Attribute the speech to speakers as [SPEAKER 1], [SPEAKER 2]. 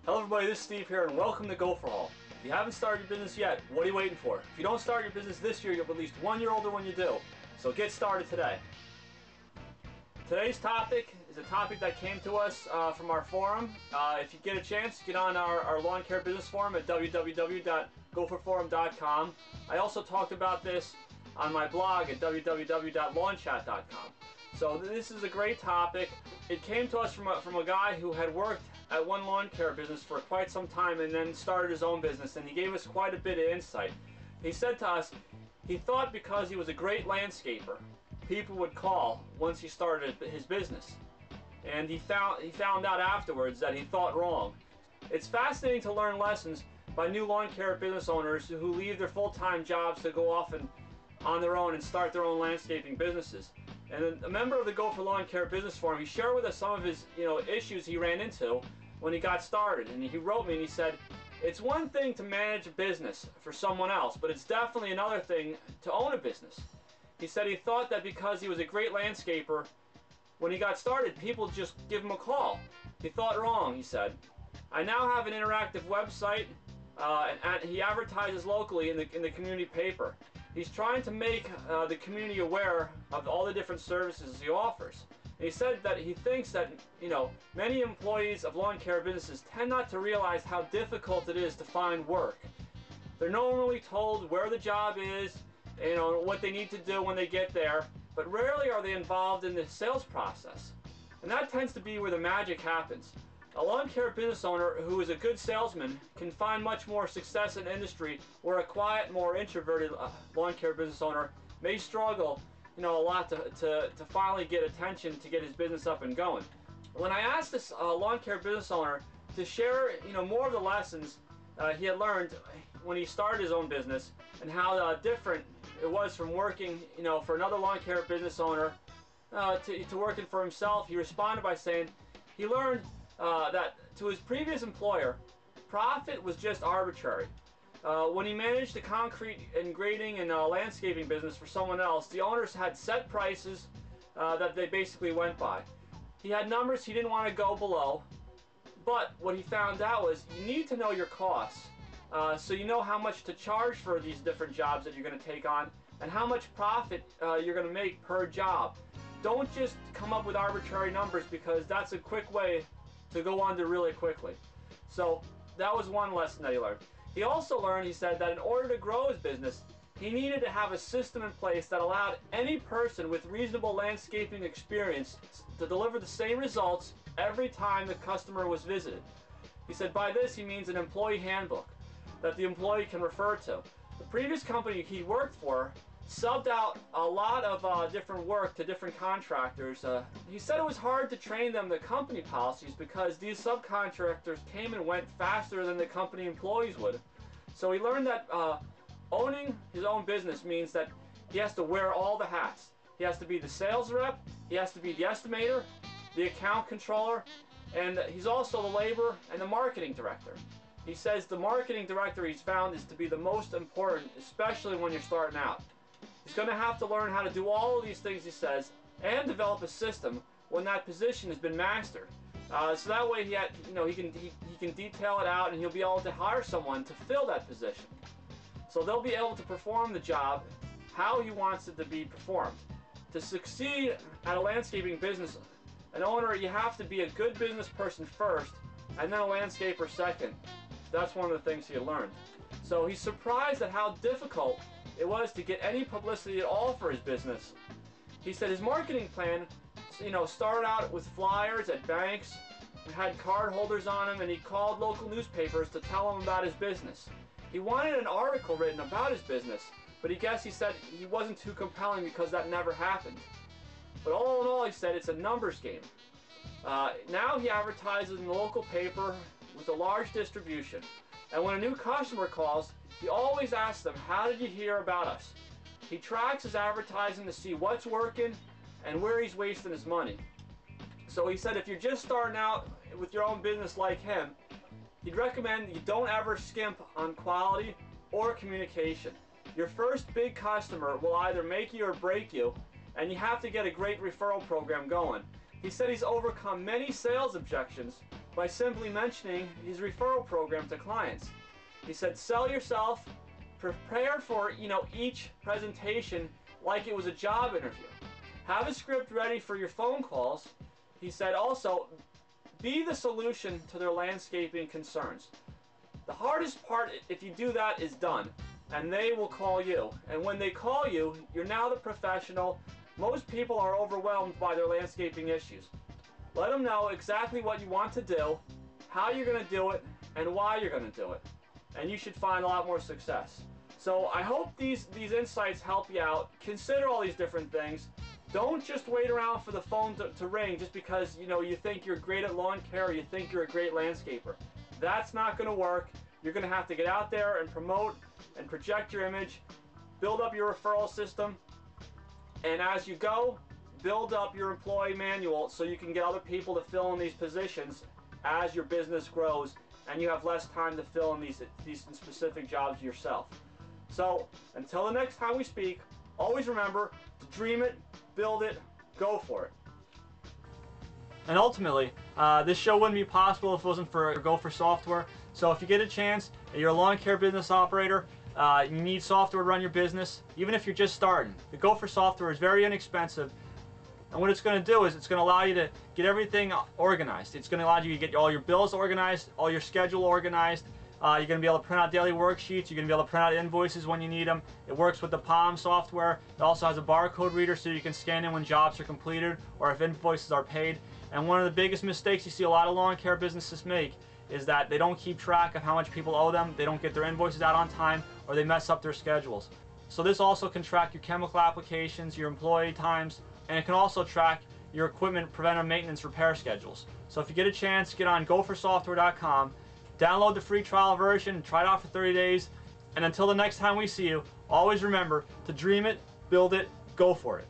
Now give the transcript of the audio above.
[SPEAKER 1] Hello everybody, this is Steve here and welcome to GopherHaul. If you haven't started your business yet, what are you waiting for? If you don't start your business this year, you'll be at least 1 year older when you do. So get started today. Today's topic is a topic that came to us from our forum. If you get a chance, get on our lawn care business forum at www.gopherforum.com. I also talked about this on my blog at www.lawnchat.com. So this is a great topic. It came to us from a guy who had worked at one lawn care business for quite some time and then started his own business, and he gave us quite a bit of insight. He said to us he thought because he was a great landscaper, people would call once he started his business, and he found out afterwards that he thought wrong. It's fascinating to learn lessons by new lawn care business owners who leave their full-time jobs to go off and on their own and start their own landscaping businesses. And a member of the Gopher Lawn Care Business Forum, he shared with us some of his issues he ran into when he got started. And he wrote me and he said, it's one thing to manage a business for someone else, but it's definitely another thing to own a business. He said he thought that because he was a great landscaper, when he got started, people just give him a call. He thought wrong, he said. I now have an interactive website, and he advertises locally in the community paper. He's trying to make the community aware of all the different services he offers. And he said that he thinks that many employees of lawn care businesses tend not to realize how difficult it is to find work. They're normally told where the job is, what they need to do when they get there, but rarely are they involved in the sales process. And that tends to be where the magic happens. A lawn care business owner who is a good salesman can find much more success in industry where a quiet, more introverted lawn care business owner may struggle a lot to finally get attention to get his business up and going. When I asked this lawn care business owner to share more of the lessons he had learned when he started his own business and how different it was from working for another lawn care business owner to working for himself, he responded by saying he learned that to his previous employer, profit was just arbitrary. When he managed the concrete and grading and landscaping business for someone else, the owners had set prices that they basically went by. He had numbers he didn't want to go below, but what he found out was you need to know your costs so you know how much to charge for these different jobs that you're going to take on and how much profit you're going to make per job. Don't just come up with arbitrary numbers, because that's a quick way to go under really quickly. So that was one lesson that he learned. He also learned, he said, that in order to grow his business, he needed to have a system in place that allowed any person with reasonable landscaping experience to deliver the same results every time the customer was visited. He said by this he means an employee handbook that the employee can refer to. The previous company he worked for subbed out a lot of different work to different contractors. He said it was hard to train them the company policies because these subcontractors came and went faster than the company employees would. So he learned that owning his own business means that he has to wear all the hats. He has to be the sales rep, he has to be the estimator, the account controller, and he's also the labor and the marketing director. He says the marketing director he's found is to be the most important, especially when you're starting out. He's going to have to learn how to do all of these things, he says, and develop a system when that position has been mastered. So that way he can detail it out and he'll be able to hire someone to fill that position. So they'll be able to perform the job how he wants it to be performed. To succeed at a landscaping business, an owner, you have to be a good business person first and then a landscaper second. That's one of the things he learned. So he's surprised at how difficult it was to get any publicity at all for his business. He said his marketing plan, started out with flyers at banks, had card holders on them, and he called local newspapers to tell them about his business. He wanted an article written about his business, but he said he wasn't too compelling because that never happened. But all in all, he said it's a numbers game. Now he advertises in the local paper with a large distribution, and when a new customer calls, he always asks them, how did you hear about us? He tracks his advertising to see what's working and where he's wasting his money. So he said if you're just starting out with your own business like him, he'd recommend you don't ever skimp on quality or communication. Your first big customer will either make you or break you, and you have to get a great referral program going. He said he's overcome many sales objections by simply mentioning his referral program to clients. He said, sell yourself, prepare for each presentation like it was a job interview. Have a script ready for your phone calls. He said also, be the solution to their landscaping concerns. The hardest part, if you do that, is done, and they will call you. And when they call you, you're now the professional. Most people are overwhelmed by their landscaping issues. Let them know exactly what you want to do, how you're going to do it, and why you're going to do it. And you should find a lot more success. So I hope these insights help you out. Consider all these different things. Don't just wait around for the phone to ring just because you think you're great at lawn care or you think you're a great landscaper. That's not going to work. You're going to have to get out there and promote and project your image, build up your referral system, and as you go, build up your employee manual so you can get other people to fill in these positions as your business grows and you have less time to fill in these specific jobs yourself. So until the next time we speak, always remember to dream it, build it, go for it. And ultimately, this show wouldn't be possible if it wasn't for Gopher software. So if you get a chance, you're a lawn care business operator, you need software to run your business, even if you're just starting. The Gopher software is very inexpensive. And what it's going to do is it's going to allow you to get everything organized. It's going to allow you to get all your bills organized, all your schedule organized. You're going to be able to print out daily worksheets. You're going to be able to print out invoices when you need them. It works with the Palm software. It also has a barcode reader so you can scan in when jobs are completed or if invoices are paid. And one of the biggest mistakes you see a lot of lawn care businesses make is that they don't keep track of how much people owe them, they don't get their invoices out on time, or they mess up their schedules. So this also can track your chemical applications, your employee times, and it can also track your equipment preventive maintenance repair schedules. So if you get a chance, get on GopherSoftware.com, download the free trial version, try it out for 30 days, and until the next time we see you, always remember to dream it, build it, go for it.